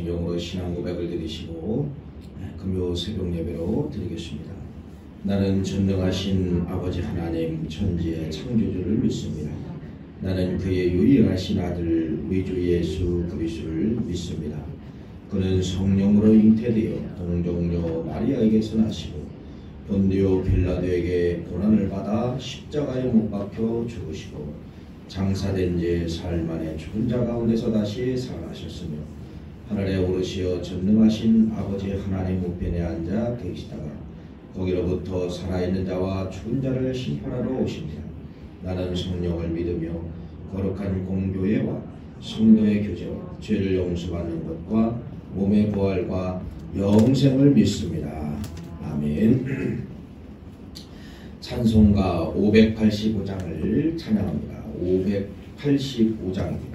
성경으로 신앙 고백을 드리시고 금요 새벽 예배로 드리겠습니다. 나는 전능하신 아버지 하나님 천지의 창조주를 믿습니다. 나는 그의 유일하신 아들 우리 주 예수 그리스도를 믿습니다. 그는 성령으로 잉태되어 동정녀 마리아에게서 나시고 본디오 빌라도에게 고난을 받아 십자가에 못 박혀 죽으시고 장사된 지 사흘 만에 죽은 자 가운데서 다시 살아나셨으며 하늘에 오르시어 전능하신 아버지 하나님 우편에 앉아 계시다가 거기로부터 살아있는 자와 죽은 자를 심판하러 오십니다. 나는 성령을 믿으며 거룩한 공교회와 성도의 교제와 죄를 용서받는 것과 몸의 부활과 영생을 믿습니다. 아멘. 찬송가 585장을 찬양합니다. 585장입니다.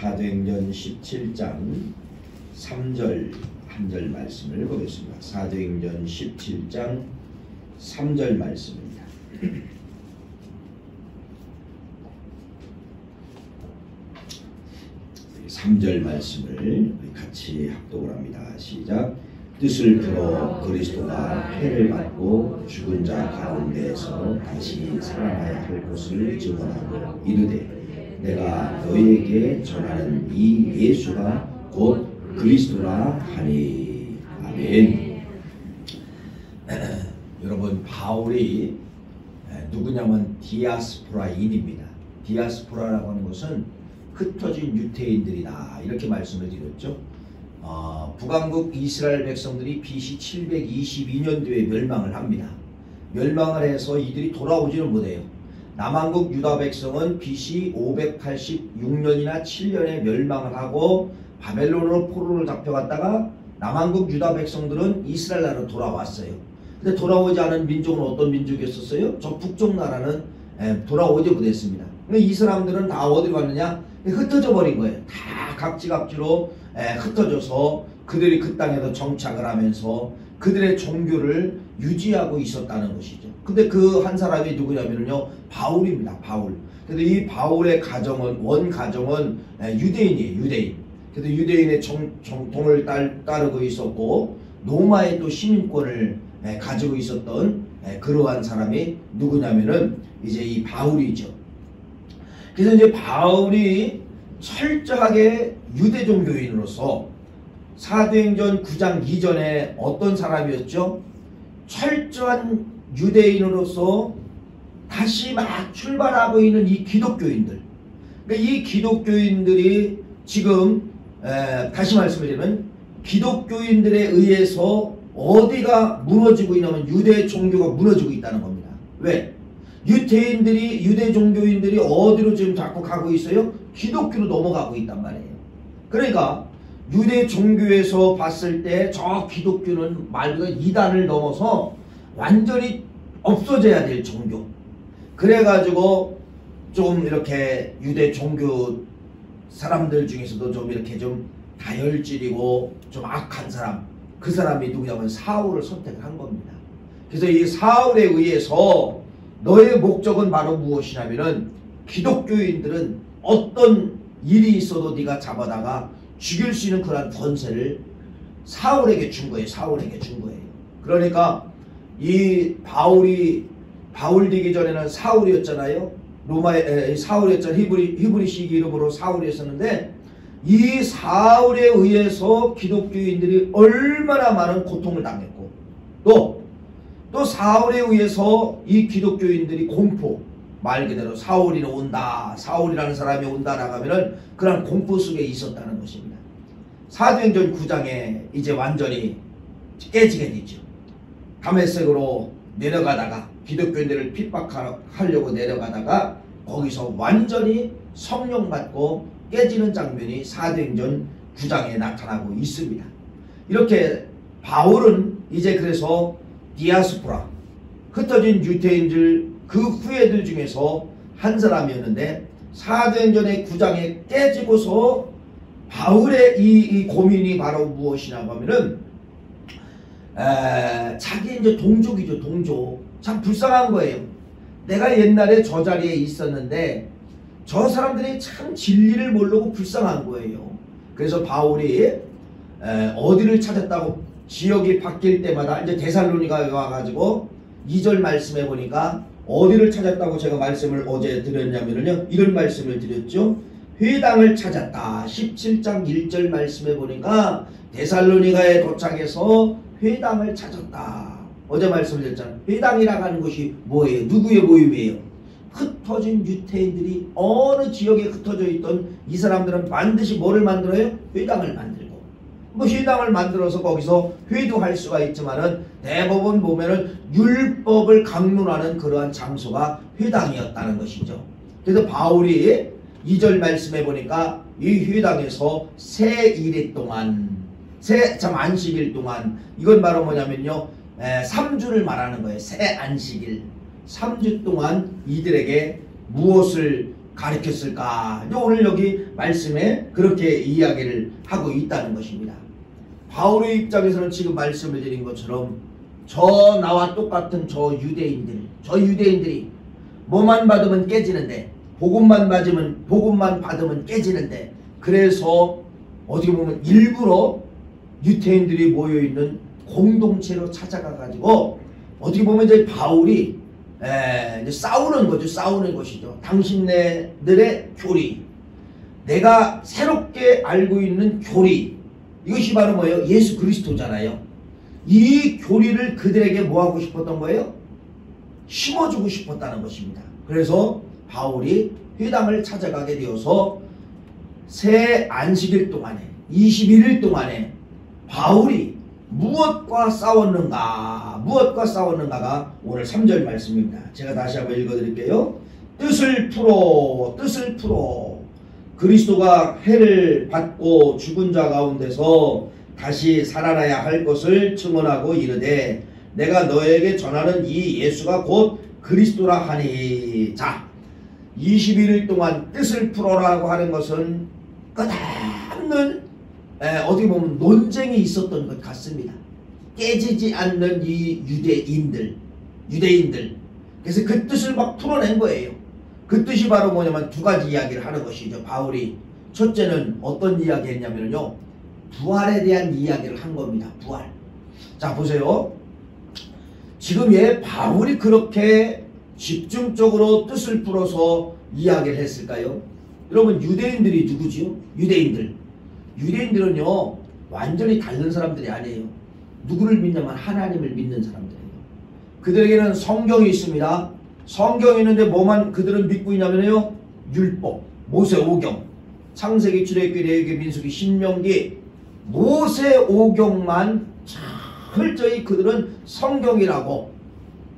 사도행전 17장 3절 한 절 말씀을 보겠습니다. 사도행전 17장 3절 말씀입니다. 3절 말씀을 우리 같이 합독을 합니다. 시작. 뜻을 풀어 그리스도가 패를 받고 죽은 자 가운데에서 다시 살아나야 할 것을 증언하고 이르되 내가 너희에게 전하는 이 예수가 곧 그리스도라 하니. 아멘. 여러분 바울이 누구냐면 디아스포라인입니다. 디아스포라라고 하는 것은 흩어진 유태인들이다 이렇게 말씀을 드렸죠. 북왕국 이스라엘 백성들이 BC 722년도에 멸망을 합니다. 멸망을 해서 이들이 돌아오지는 못해요. 남왕국 유다 백성은 BC 586년이나 7년에 멸망을 하고 바벨론으로 포로를 잡혀갔다가 남왕국 유다 백성들은 이스라엘 나라로 돌아왔어요. 근데 돌아오지 않은 민족은 어떤 민족이었었어요? 저 북쪽 나라는 돌아오지 못했습니다. 근데 이 사람들은 다 어디로 갔느냐? 흩어져 버린 거예요. 다 각지각지로 흩어져서 그들이 그 땅에서 정착을 하면서 그들의 종교를 유지하고 있었다는 것이죠. 근데 그 한 사람이 누구냐면요, 바울입니다. 바울. 근데 이 바울의 가정은 원 가정은 유대인이에요. 유대인. 그래서 유대인의 정통을 따르고 있었고 로마의 또 시민권을 가지고 있었던 그러한 사람이 누구냐면은 이제 이 바울이죠. 그래서 이제 바울이 철저하게 유대 종교인으로서 사도행전 9장 이전에 어떤 사람이었죠? 철저한 유대인으로서 다시 막 출발하고 있는 이 기독교인들. 그러니까 이 기독교인들이 지금 다시 말씀드리면 기독교인들에 의해서 어디가 무너지고 있냐면 유대 종교가 무너지고 있다는 겁니다. 왜? 유대인들이 유대 종교인들이 어디로 지금 자꾸 가고 있어요? 기독교로 넘어가고 있단 말이에요. 그러니까 유대 종교에서 봤을 때 저 기독교는 말 그대로 이단을 넘어서 완전히 없어져야 될 종교. 그래가지고 좀 이렇게 유대 종교 사람들 중에서도 좀 이렇게 좀 다혈질이고 좀 악한 사람, 그 사람이 누구냐면 사울을 선택한 겁니다. 그래서 이 사울에 의해서 너의 목적은 바로 무엇이냐면은 기독교인들은 어떤 일이 있어도 네가 잡아다가 죽일 수 있는 그런 권세를 사울에게 준 거예요. 사울에게 준 거예요. 그러니까 이 바울 되기 전에는 사울이었잖아요. 로마의 사울이었잖아요. 히브리식 이름으로 사울이었었는데 이 사울에 의해서 기독교인들이 얼마나 많은 고통을 당했고 또 사울에 의해서 이 기독교인들이 공포, 말 그대로 사울이 온다, 사울이라는 사람이 온다 나가면은 그런 공포 속에 있었다는 것입니다. 사도행전 9장에 이제 완전히 깨지게 되죠. 다메섹으로 내려가다가 기독교인들을 핍박하려고 내려가다가 거기서 완전히 성령 받고 깨지는 장면이 사도행전 9장에 나타나고 있습니다. 이렇게 바울은 이제 그래서 디아스포라, 흩어진 유대인들 그 후예들 중에서 한 사람이었는데 사도행전의 9장에 깨지고서 바울의 이 고민이 바로 무엇이냐고 하면은 자기 이제 동족이죠. 동족. 참 불쌍한 거예요. 내가 옛날에 저 자리에 있었는데 저 사람들이 참 진리를 모르고 불쌍한 거예요. 그래서 바울이 어디를 찾았다고 지역이 바뀔 때마다 이제 데살로니가에 와가지고 2절 말씀해 보니까 어디를 찾았다고 제가 말씀을 어제 드렸냐면요, 이런 말씀을 드렸죠. 회당을 찾았다. 17장 1절 말씀해 보니까 데살로니가에 도착해서 회당을 찾았다. 어제 말씀드렸잖아요. 회당이라고 하는 것이 뭐예요? 누구의 모임이에요? 흩어진 유태인들이 어느 지역에 흩어져 있던 이 사람들은 반드시 뭐를 만들어요? 회당을 만들고, 뭐 회당을 만들어서 거기서 회도할 수가 있지만은 대부분 보면은 율법을 강론하는 그러한 장소가 회당이었다는 것이죠. 그래서 바울이 2절 말씀해 보니까 이 회당에서 새 일일 동안, 참 안식일 동안, 이건 바로 뭐냐면요, 3주를 말하는 거예요. 새 안식일 3주 동안 이들에게 무엇을 가르쳤을까? 오늘 여기 말씀에 그렇게 이야기를 하고 있다는 것입니다. 바울의 입장에서는 지금 말씀을 드린 것처럼 저 나와 똑같은 저 유대인들이 뭐만 받으면 깨지는데, 복음만 받으면 깨지는데, 그래서 어떻게 보면 일부러 유대인들이 모여있는 공동체로 찾아가 가지고 어떻게 보면 이제 바울이 이제 싸우는 것이죠. 당신네들의 교리, 내가 새롭게 알고 있는 교리, 이것이 바로 뭐예요? 예수 그리스도잖아요. 이 교리를 그들에게 뭐하고 싶었던 거예요? 심어주고 싶었다는 것입니다. 그래서 바울이 회당을 찾아가게 되어서 새 안식일 동안에 21일 동안에 바울이 무엇과 싸웠는가가 오늘 3절 말씀입니다. 제가 다시 한번 읽어드릴게요. 뜻을 풀어 그리스도가 해를 받고 죽은 자 가운데서 다시 살아나야 할 것을 증언하고 이르되 내가 너에게 전하는 이 예수가 곧 그리스도라 하니. 자, 21일 동안 뜻을 풀어라고 하는 것은 끝없는 어떻게 보면 논쟁이 있었던 것 같습니다. 깨지지 않는 이 유대인들. 그래서 그 뜻을 막 풀어낸 거예요. 그 뜻이 바로 뭐냐면 두 가지 이야기를 하는 것이죠. 바울이 첫째는 어떤 이야기 했냐면요, 부활에 대한 이야기를 한 겁니다. 부활. 자, 보세요. 지금 바울이 그렇게 집중적으로 뜻을 풀어서 이야기를 했을까요? 여러분, 유대인들이 누구지요? 유대인들은요 완전히 다른 사람들이 아니에요. 누구를 믿냐면 하나님을 믿는 사람들이에요. 그들에게는 성경이 있습니다. 성경이 있는데 뭐만 그들은 믿고 있냐면요, 율법, 모세오경, 창세기, 출애굽기, 레위기, 민수기, 신명기, 모세오경만 철저히 그들은 성경이라고,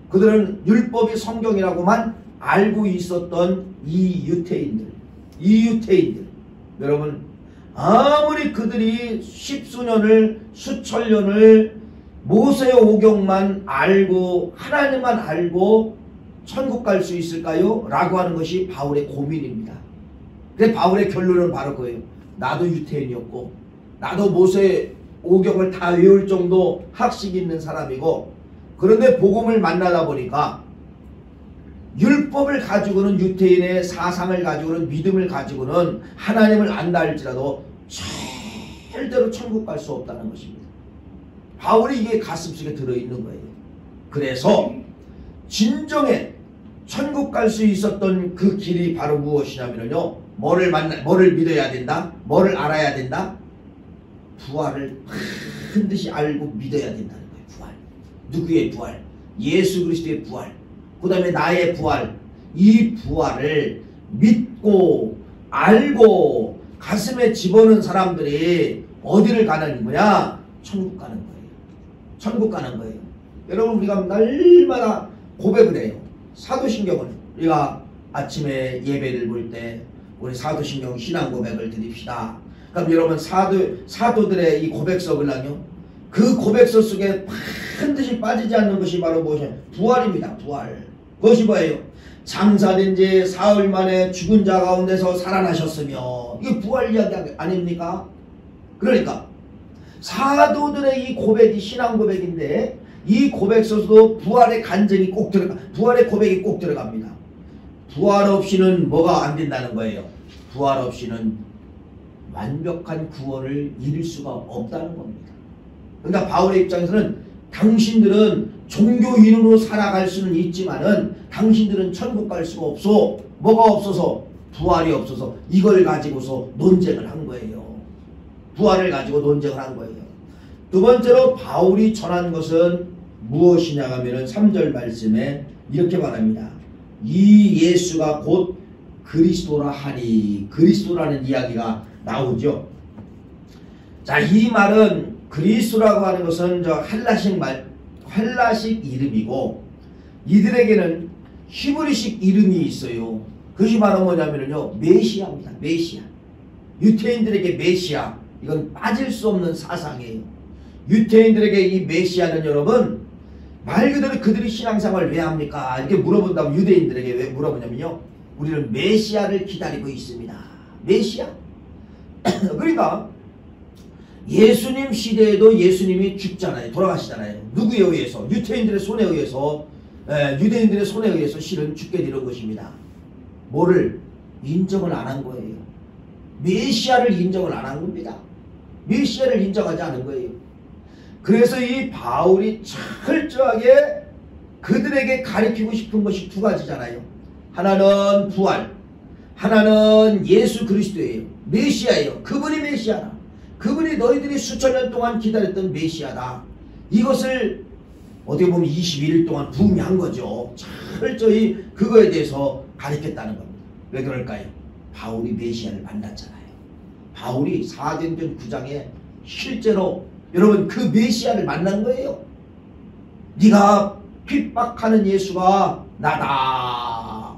그들은 율법이 성경이라고만 알고 있었던 이 유태인들. 여러분, 아무리 그들이 십수년을 수천년을 모세오경만 알고 하나님만 알고 천국 갈 수 있을까요? 라고 하는 것이 바울의 고민입니다. 그래서 바울의 결론은 바로 그거예요. 나도 유태인이었고 나도 모세오경을 다 외울 정도 학식이 있는 사람이고, 그런데 복음을 만나다 보니까 율법을 가지고는, 유태인의 사상을 가지고는, 믿음을 가지고는 하나님을 안다 할지라도 절대로 천국 갈 수 없다는 것입니다. 바울이 이게 가슴속에 들어있는 거예요. 그래서 진정의 천국 갈 수 있었던 그 길이 바로 무엇이냐면요, 뭐를 믿어야 된다? 뭐를 알아야 된다? 부활을 반드시 알고 믿어야 된다는 거예요. 부활. 누구의 부활? 예수 그리스도의 부활. 그 다음에 나의 부활. 이 부활을 믿고 알고 가슴에 집어넣은 사람들이 어디를 가는 거야? 천국 가는 거예요. 천국 가는 거예요. 여러분, 우리가 날마다 고백을 해요. 사도신경은 우리가 아침에 예배를 볼 때 우리 사도신경 신앙 고백을 드립시다. 그럼 여러분, 사도들의 이 고백서를요, 그 고백서 속에 반드시 빠지지 않는 것이 바로 무엇이냐? 부활입니다. 부활. 그것이 뭐예요? 장사된 지 사흘 만에 죽은 자 가운데서 살아나셨으며, 이게 부활 이야기 아닙니까? 그러니까 사도들의 이 고백이 신앙 고백인데, 이 고백서도 부활의 간증이 꼭 부활의 고백이 꼭 들어갑니다. 부활 없이는 뭐가 안 된다는 거예요? 부활 없이는 완벽한 구원을 이룰 수가 없다는 겁니다. 그러니까 바울의 입장에서는 당신들은 종교인으로 살아갈 수는 있지만은 당신들은 천국 갈 수가 없어. 뭐가 없어서? 부활이 없어서. 이걸 가지고서 논쟁을 한 거예요. 부활을 가지고 논쟁을 한 거예요. 두 번째로 바울이 전한 것은 무엇이냐 하면은 3절 말씀에 이렇게 말합니다. 이 예수가 곧 그리스도라 하니. 그리스도라는 이야기가 나오죠. 자, 이 말은 그리스도라고 하는 것은 헬라식 이름이고, 이들에게는 히브리식 이름이 있어요. 그것이 바로 뭐냐면요, 메시아입니다. 메시아. 유태인들에게 메시아, 이건 빠질 수 없는 사상이에요. 유태인들에게 이 메시아는 여러분, 말 그대로 그들이 신앙생활을 왜 합니까? 이렇게 물어본다면 유대인들에게 왜 물어보냐면요, 우리는 메시아를 기다리고 있습니다. 메시아? 그러니까 예수님 시대에도 예수님이 죽잖아요. 돌아가시잖아요. 누구에 의해서? 유태인들의 손에 의해서, 유대인들의 손에 의해서 실은 죽게 되는 것입니다. 뭐를? 인정을 안 한 거예요. 메시아를 인정을 안 한 겁니다. 메시아를 인정하지 않은 거예요. 그래서 이 바울이 철저하게 그들에게 가르치고 싶은 것이 두 가지잖아요. 하나는 부활, 하나는 예수 그리스도예요. 메시아예요. 그분이 메시아다. 그분이 너희들이 수천 년 동안 기다렸던 메시아다. 이것을 어떻게 보면 21일 동안 부흥한 거죠. 철저히 그거에 대해서 가르쳤다는 겁니다. 왜 그럴까요? 바울이 메시아를 만났잖아요. 바울이 사도행전 9장에 실제로 여러분 그 메시아를 만난 거예요. 네가 핍박하는 예수가 나다.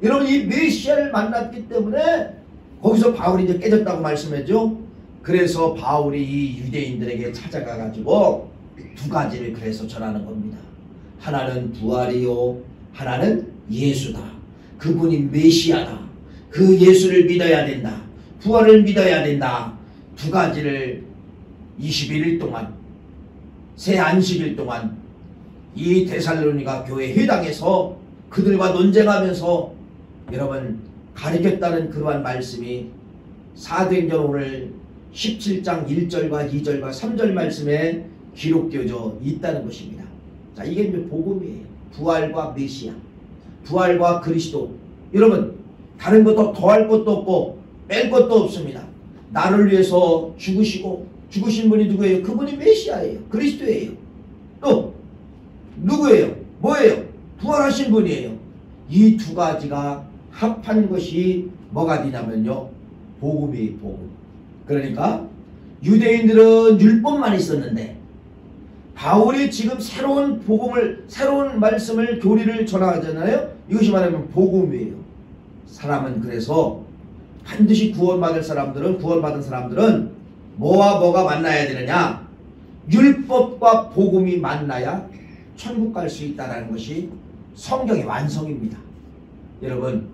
여러분 이 메시아를 만났기 때문에 거기서 바울이 이제 깨졌다고 말씀했죠. 그래서 바울이 이 유대인들에게 찾아가 가지고 두 가지를 그래서 전하는 겁니다. 하나는 부활이요, 하나는 예수다. 그분이 메시아다. 그 예수를 믿어야 된다. 부활을 믿어야 된다. 두 가지를 21일 동안, 새 안식일 동안 이 데살로니가 교회 회당에서 그들과 논쟁하면서 여러분 가르쳤다는 그러한 말씀이 사도행전 오늘 17장 1절과 2절과 3절 말씀에 기록되어져 있다는 것입니다. 자, 이게 이제 복음이에요. 부활과 메시아, 부활과 그리스도. 여러분 다른 것도 더할 것도 없고 뺄 것도 없습니다. 나를 위해서 죽으시고 죽으신 분이 누구예요? 그분이 메시아예요. 그리스도예요. 또 누구예요? 뭐예요? 부활하신 분이에요. 이 두 가지가 합한 것이 뭐가 되냐면요, 복음이에요. 복음. 그러니까 유대인들은 율법만 있었는데 바울이 지금 새로운 복음을, 새로운 말씀을, 교리를 전하잖아요. 이것이 말하면 복음이에요. 사람은 그래서 반드시 구원받을 사람들은, 구원받은 사람들은 뭐와 뭐가 만나야 되느냐? 율법과 복음이 만나야 천국 갈 수 있다는 것이 성경의 완성입니다. 여러분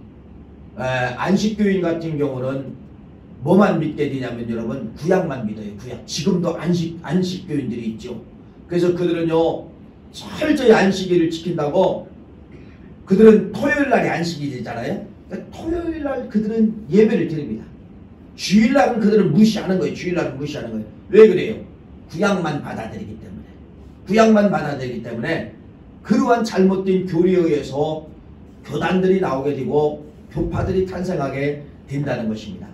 안식교인 같은 경우는 뭐만 믿게 되냐면 여러분 구약만 믿어요. 구약. 지금도 안식교인들이 있죠. 그래서 그들은요 철저히 안식일을 지킨다고, 그들은 토요일날이 안식이 되잖아요. 그러니까 토요일날 그들은 예배를 드립니다. 주일날은 그들은 무시하는 거예요. 주일날은 무시하는 거예요. 왜 그래요? 구약만 받아들이기 때문에. 구약만 받아들이기 때문에 그러한 잘못된 교리에 의해서 교단들이 나오게 되고 교파들이 탄생하게 된다는 것입니다.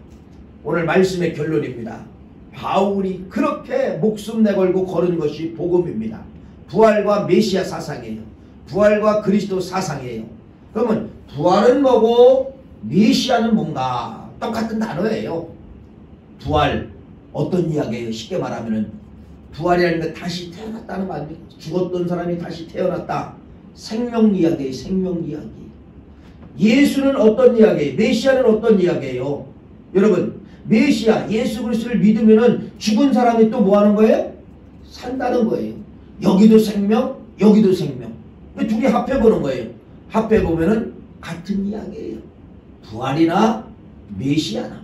오늘 말씀의 결론입니다. 바울이 그렇게 목숨 내걸고 걸은 것이 복음입니다. 부활과 메시아 사상이에요. 부활과 그리스도 사상이에요. 그러면 부활은 뭐고 메시아는 뭔가? 똑같은 단어예요. 부활 어떤 이야기예요? 쉽게 말하면은 부활이라는 건 다시 태어났다는 거 아닙니까? 죽었던 사람이 다시 태어났다. 생명 이야기예요. 생명 이야기. 예수는 어떤 이야기예요? 메시아는 어떤 이야기예요? 여러분 메시아 예수 그리스도를 믿으면은 죽은 사람이 또 뭐 하는 거예요? 산다는 거예요. 여기도 생명, 여기도 생명. 둘이 합해보는 거예요. 합해보면은 같은 이야기예요. 부활이나 메시아나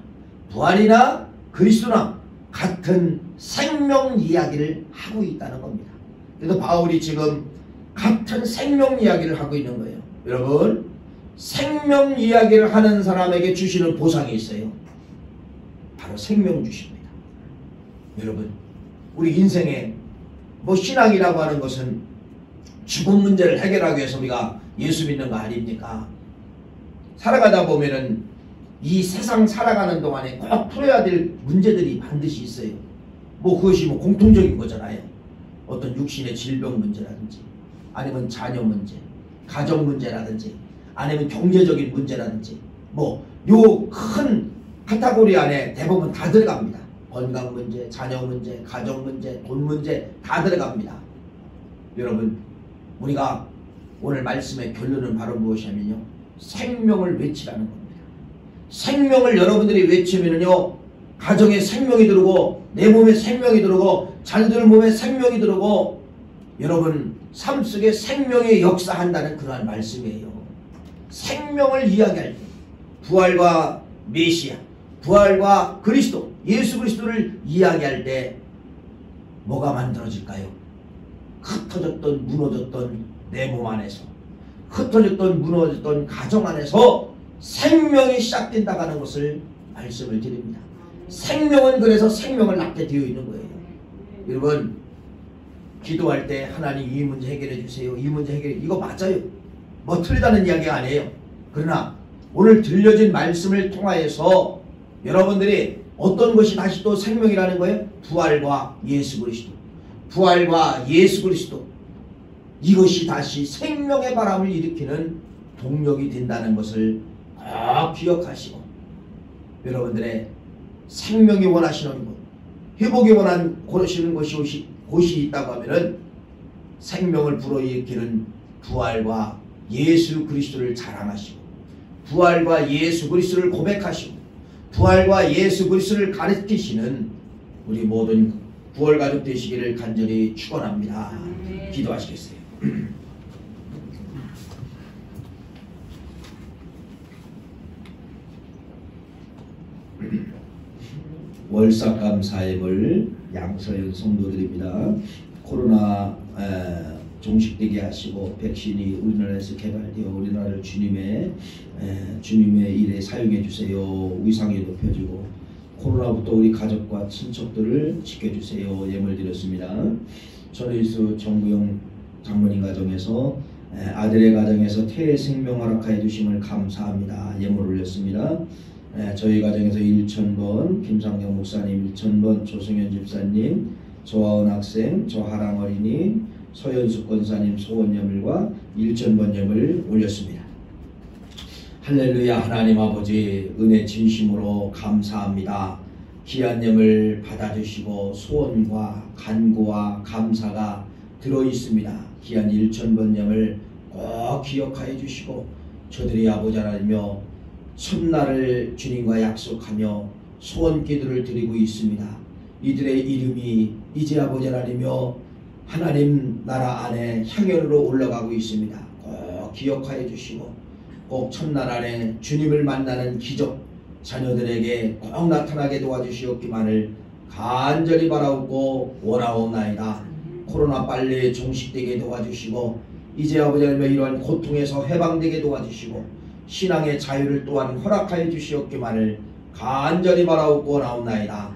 부활이나 그리스도나 같은 생명 이야기를 하고 있다는 겁니다. 그래서 바울이 지금 같은 생명 이야기를 하고 있는 거예요. 여러분 생명 이야기를 하는 사람에게 주시는 보상이 있어요. 바로 생명 주십니다. 여러분 우리 인생에 뭐 신앙이라고 하는 것은 죽음 문제를 해결하기 위해서 우리가 예수 믿는 거 아닙니까? 살아가다 보면은 이 세상 살아가는 동안에 꼭 풀어야 될 문제들이 반드시 있어요. 뭐 그것이 뭐 공통적인 거잖아요. 어떤 육신의 질병 문제라든지, 아니면 자녀 문제, 가정 문제라든지, 아니면 경제적인 문제라든지, 뭐 요 큰 카테고리 안에 대부분 다 들어갑니다. 건강 문제, 자녀 문제, 가정 문제, 돈 문제 다 들어갑니다. 여러분 우리가 오늘 말씀의 결론은 바로 무엇이냐면요, 생명을 외치라는 겁니다. 생명을 여러분들이 외치면은요 가정에 생명이 들어오고 내 몸에 생명이 들어오고 자녀들 몸에 생명이 들어오고 여러분 삶 속에 생명이 역사한다는 그러한 말씀이에요. 생명을 이야기할 때 부활과 메시아, 부활과 그리스도, 예수 그리스도를 이야기할 때 뭐가 만들어질까요? 흩어졌던 무너졌던 내 몸 안에서, 흩어졌던 무너졌던 가정 안에서 생명이 시작된다고 하는 것을 말씀을 드립니다. 생명은 그래서 생명을 낳게 되어 있는 거예요. 여러분 기도할 때 하나님 이 문제 해결해 주세요, 이 문제 해결해, 이거 맞아요. 뭐 틀리다는 이야기가 아니에요. 그러나 오늘 들려진 말씀을 통하여서 여러분들이 어떤 것이 다시 또 생명이라는 거예요? 부활과 예수 그리스도. 부활과 예수 그리스도, 이것이 다시 생명의 바람을 일으키는 동력이 된다는 것을 꼭 기억하시고, 여러분들의 생명이 원하시는 곳, 회복이 원하시는 곳이 있다고 하면은 생명을 불어일으키는 부활과 예수 그리스도를 자랑하시고, 부활과 예수 그리스도를 고백하시고, 부활과 예수 그리스도를 가르치시는 우리 모든 부활 가족 되시기를 간절히 축원합니다. 기도하시겠어요? 월삭감 사역을 양서연 성도들입니다. 코로나 종식되게 하시고 백신이 우리나라에서 개발되어 우리나라를 주님의 일에 사용해 주세요. 위상이 높여지고 코로나부터 우리 가족과 친척들을 지켜주세요. 예물 드렸습니다. 전의수 정부영 장모님 가정에서 아들의 가정에서 태의 생명 허락하여 주심을 감사합니다. 예물 올렸습니다. 저희 가정에서 1,000번, 김상경 목사님 1,000번, 조승현 집사님, 조하은 학생, 조하랑 어린이, 서현숙 권사님 소원예물과 1,000번 예물 올렸습니다. 할렐루야. 하나님 아버지 은혜 진심으로 감사합니다. 귀한 예물 받아주시고 소원과 간구와 감사가 들어있습니다. 귀한 1,000번 예물 꼭 기억하여 주시고 저들이 아버지 하나님여 첫날을 주님과 약속하며 소원 기도를 드리고 있습니다. 이들의 이름이 이제 아버지 하나님여 하나님 나라 안에 향연으로 올라가고 있습니다. 꼭 기억하여 주시고 꼭 첫날 안에 주님을 만나는 기적 자녀들에게 꼭 나타나게 도와주시옵기만을 간절히 바라옵고 원하옵나이다. 코로나 빨리 종식되게 도와주시고 이제 아버지 하나님의 이러한 고통에서 해방되게 도와주시고 신앙의 자유를 또한 허락하여 주시옵기만을 간절히 바라옵고 원하옵나이다.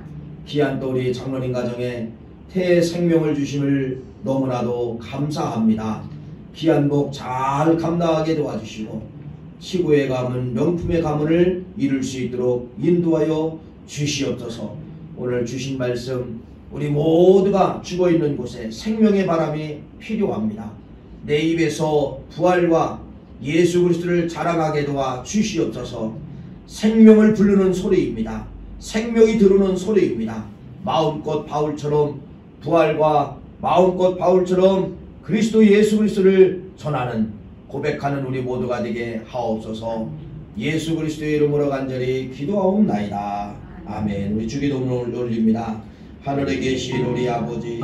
귀한 또 우리 장로님 가정에 태의 생명을 주심을 너무나도 감사합니다. 귀한 복 잘 감당하게 도와주시고 치구의 가문, 명품의 가문을 이룰 수 있도록 인도하여 주시옵소서. 오늘 주신 말씀 우리 모두가 죽어있는 곳에 생명의 바람이 필요합니다. 내 입에서 부활과 예수 그리스도를 자랑하게 도와 주시옵소서. 생명을 부르는 소리입니다. 생명이 들어오는 소리입니다. 마음껏 바울처럼 부활과 마음껏 바울처럼 그리스도 예수 그리스도를 전하는 고백하는 우리 모두가 되게 하옵소서. 예수 그리스도의 이름으로 간절히 기도하옵나이다. 아멘. 우리 주기도문을 올립니다. 하늘에 계신 우리 아버지